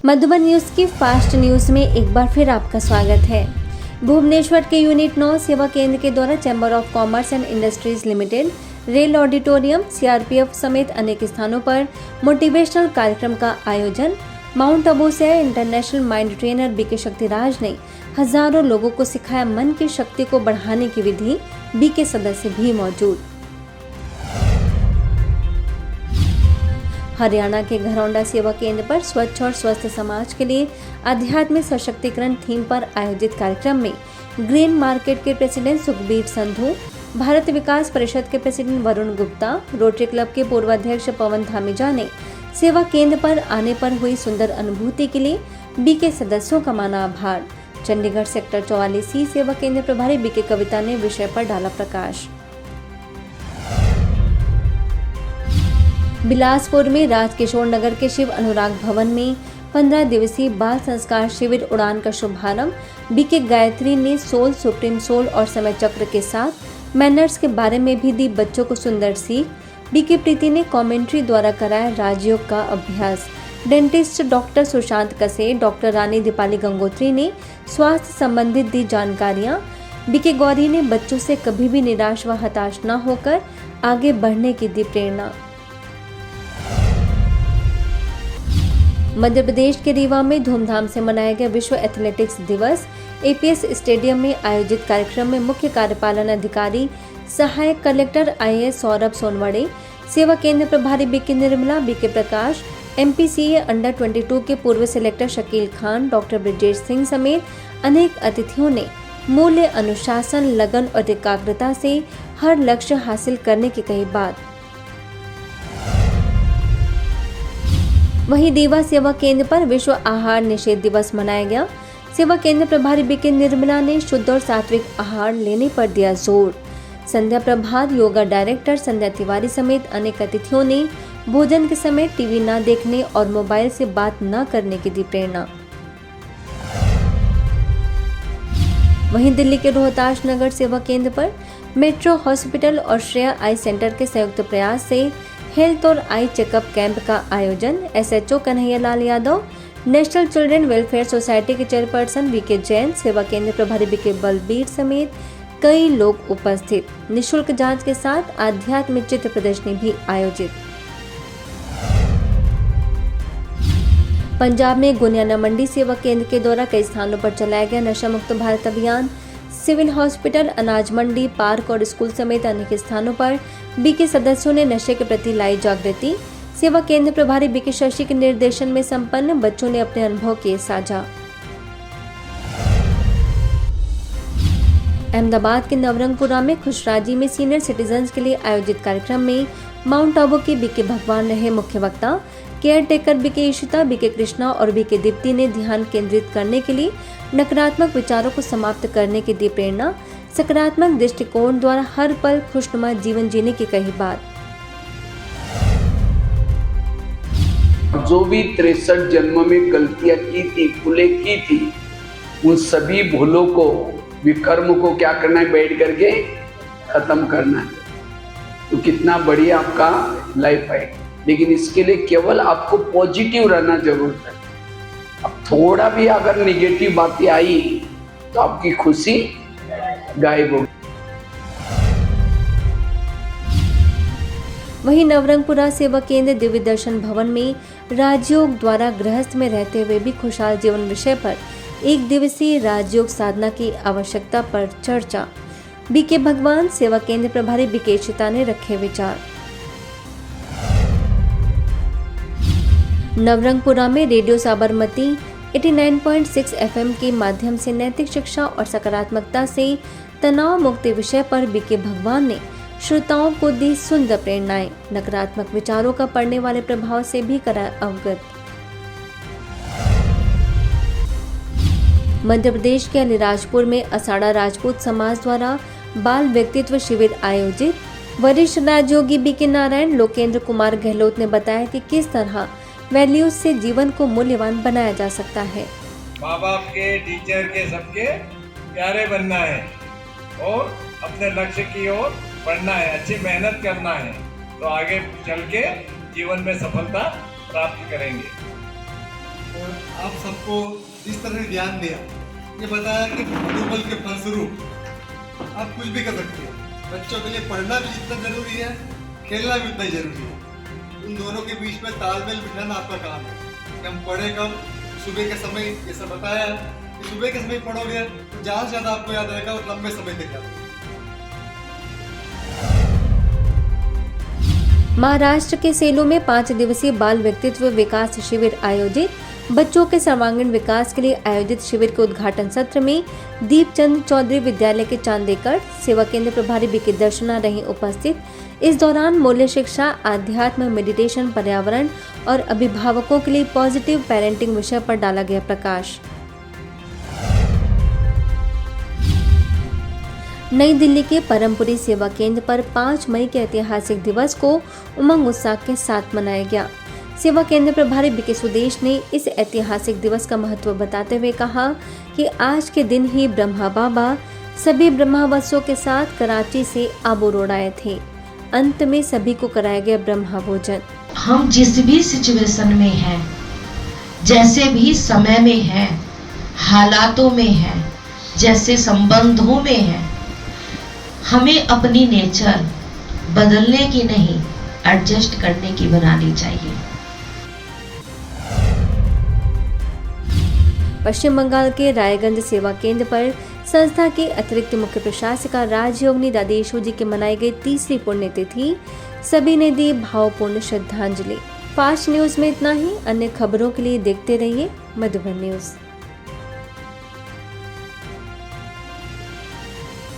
Madhuban news की fast news में एक बार फिर आपका स्वागत है। भुवनेश्वर के यूनिट 9 सेवा केंद्र के द्वारा chamber of commerce and industries limited, rail auditorium, CRPF समेत अनेक स्थानों पर मोटिवेशनल कार्यक्रम का आयोजन। माउंट आबू से international mind trainer BK Shaktiraj ने हजारों लोगों को सिखाया मन की शक्ति को बढ़ाने की विधि। बीके सदस्य भी मौजूद। हरियाणा के घरौंडा सेवा केंद्र पर स्वच्छ और स्वस्थ समाज के लिए आध्यात्मिक सशक्तिकरण थीम पर आयोजित कार्यक्रम में ग्रीन मार्केट के प्रेसिडेंट सुखबीर संधू, भारत विकास परिषद के president Varun Gupta, rotary club के पूर्व अध्यक्ष पवन धामीजा ने सेवा केंद्र पर आने पर हुई सुंदर अनुभूति के लिए बीके सदस्यों का माना आभार। चंडीगढ़ सेक्टर 44C सेवा केंद्र प्रभारी बीके कविता ने विषय पर डाला प्रकाश। बिलासपुर में राजकिशोर नगर के शिव अनुराग भवन में 15 दिवसीय बाल संस्कार शिविर उड़ान का शुभारंभ बीके गायत्री ने सोल, सुप्रीम सोल और समय चक्र के साथ मैनर्स के बारे में भी दी बच्चों को सुंदर सीख। बीके प्रीति ने कमेंट्री द्वारा कराया राजयोग का अभ्यास। डेंटिस्ट डॉक्टर सुशांत कसे, डॉक्टर रानी दीपाली गंगोत्री ने स्वास्थ्य संबंधित दी जानकारियां। बीके गौरी ने बच्चों से कभी भी निराश व हताश न होकर आगे बढ़ने की दी प्रेरणा। मध्य प्रदेश के रीवा में धूमधाम से मनाया गया विश्व एथलेटिक्स दिवस। एपीएस स्टेडियम में आयोजित कार्यक्रम में मुख्य कार्यपालन अधिकारी सहायक कलेक्टर आईएएस सौरभ सोनवड़े, सेवा केंद्र प्रभारी बीके निर्मला, बीके प्रकाश, एमपीसीए अंडर 22 के पूर्व सिलेक्टर शकील खान, डॉक्टर ब्रजेश सिंह समेत अनेक अतिथियों ने मूल्य, अनुशासन, लगन और एकाग्रता से हर लक्ष्य हासिल करने की कही बात। वहीं रीवा सेवा केंद्र पर विश्व आहार निषेध दिवस मनाया गया। सेवा केंद्र प्रभारी बीके निर्मला ने शुद्ध और सात्विक आहार लेने पर दिया जोर। संध्या प्रभात, योगा डायरेक्टर संध्या तिवारी समेत अनेक अतिथियों ने भोजन के समय टीवी न देखने और मोबाइल से बात न करने की दी प्रेरणा। वहीं दिल्ली के रोहताश नगर सेवा केंद्र पर मेट्रो हॉस्पिटल और श्रेया आई सेंटर के संयुक्त प्रयास से हेल्थ और आई चेकअप कैंप का आयोजन। SHO Kanhaiya Lal Yadav, national children welfare society के चेयरपर्सन बीके जैन, सेवा केंद्र प्रभारी बीके बलबीर समेत कई लोग उपस्थित। निशुल्क जांच के साथ आध्यात्मिक चित्र प्रदर्शनी भी आयोजित। पंजाब में गोनियाना मंडी सेवा केंद्र के द्वारा कई स्थानों पर चलाया गया नशा मुक्त भारत अभियान। सिविल हॉस्पिटल, अनाज मंडी, पार्क और स्कूल समेत अनेक स्थानों पर बीके सदस्यों ने नशे के प्रति लाई जागृति। सेवा केंद्र प्रभारी बीके शशि के निर्देशन में संपन्न बच्चों ने अपने अनुभव किए साझा। अहमदाबाद के नवरंगपुरा में खुशराजी में सीनियर सिटीजन्स के लिए आयोजित कार्यक्रम में माउंट आबू के बीके भगवान रहे मुख्य वक्ता। Caretaker BK Ishita, BK Krishna और बीके दीप्ति ने ध्यान केंद्रित करने के लिए नकारात्मक विचारों को समाप्त करने की दी प्रेरणा। सकारात्मक दृष्टिकोण द्वारा हर पल खुशनुमा जीवन जीने की कही बात। जो भी 63 जन्म में गलतियां की थी, भूलें की थी, उन सभी भूलों को, विकर्म को क्या करना है, बैठ करके खत्म करना है। तो कितना बढ़िया आपका लाइफ है। लेकिन इसके लिए केवल आपको पॉजिटिव रहना जरूरत है। अब थोड़ा भी अगर निगेटिव बातें आई तो आपकी खुशी गायब हो। वहीं नवरंगपुरा सेवा केंद्र दिव्य दर्शन भवन में राजयोग द्वारा गृहस्थ में रहते हुए भी खुशहाल जीवन विषय पर एक दिवसीय राजयोग साधना की आवश्यकता पर चर्चा। बीके भगवान, सेवा केंद्र प्रभारी बीके इशिता ने रखे विचार। नवरंगपुरा में रेडियो साबरमती 89.6 FM के माध्यम से नैतिक शिक्षा और सकारात्मकता से तनाव मुक्ति विषय पर बीके भगवान ने श्रोताओं को दी सुंदर प्रेरणाएं। नकारात्मक विचारों का पड़ने वाले प्रभाव से भी करा अवगत। मध्य प्रदेश के अलीराजपुर में असाड़ा राजपूत समाज द्वारा बाल व्यक्तित्व शिविर आयोजित। वरिष्ठ राजयोगी बीके नारायण लोकेंद्र कुमार गहलोत ने बताया कि किस तरह वैल्यूज से जीवन को मूल्यवान बनाया जा सकता है। माँ बाप के, टीचर के, सबके प्यारे बनना है और अपने लक्ष्य की ओर बढ़ना है, अच्छी मेहनत करना है, तो आगे चल के जीवन में सफलता प्राप्त करेंगे। और आप सबको इस तरह से ध्यान दिया, ये बताया कि मनोबल के फलस्वरूप आप कुछ भी कर सकते हो। बच्चों के लिए पढ़ना भी जितना जरूरी है, खेलना भी उतना ही जरूरी है। उन दोनों के बीच में तालमेल बिठाना आपका काम है कि हम पढ़े कब, सुबह के समय ये सब बताया है कि सुबह के समय पढ़ोगे तो ज़्यादा से ज़्यादा आपको याद रहेगा और लंबे समय तक याद रहेगा। महाराष्ट्र के सेलो में 5 दिवसीय बाल व्यक्तित्व विकास शिविर आयोजित। बच्चों के सर्वांगीण विकास के लिए आयोजित शिविर के उद्घाटन सत्र में दीपचंद चौधरी विद्यालय के चांदेकड़ सेवा केंद्र प्रभारी बीके दर्शना रही उपस्थित। इस दौरान मूल्य शिक्षा, आध्यात्म, मेडिटेशन, पर्यावरण और अभिभावकों के लिए पॉजिटिव पेरेंटिंग विषय पर डाला गया प्रकाश। नई दिल्ली के परमपुरी सेवा केंद्र पर 5 मई के ऐतिहासिक दिवस को उमंग उत्साह के साथ मनाया गया। सेवा केंद्र प्रभारी बीके सुदेश ने इस ऐतिहासिक दिवस का महत्व बताते हुए कहा कि आज के दिन ही ब्रह्मा बाबा सभी ब्रह्मावत्सों के साथ कराची से आबू रोड आए थे। अंत में सभी को कराया गया ब्रह्मा भोजन। हम जिस भी सिचुएशन में हैं, जैसे भी समय में हैं, हालातों में हैं, जैसे संबंधों में हैं, हमें अपनी नेचर बदलने की नहीं, एडजस्ट करने की बनानी चाहिए। पश्चिम बंगाल के रायगंज सेवा केंद्र पर संस्था के अतिरिक्त मुख्य प्रशासिका राजयोगिनी दादेशु जी की मनाई गई 3री पुण्यतिथि। सभी ने दी भावपूर्ण श्रद्धांजलि। फास्ट न्यूज में इतना ही। अन्य खबरों के लिए देखते रहिए मधुबन न्यूज।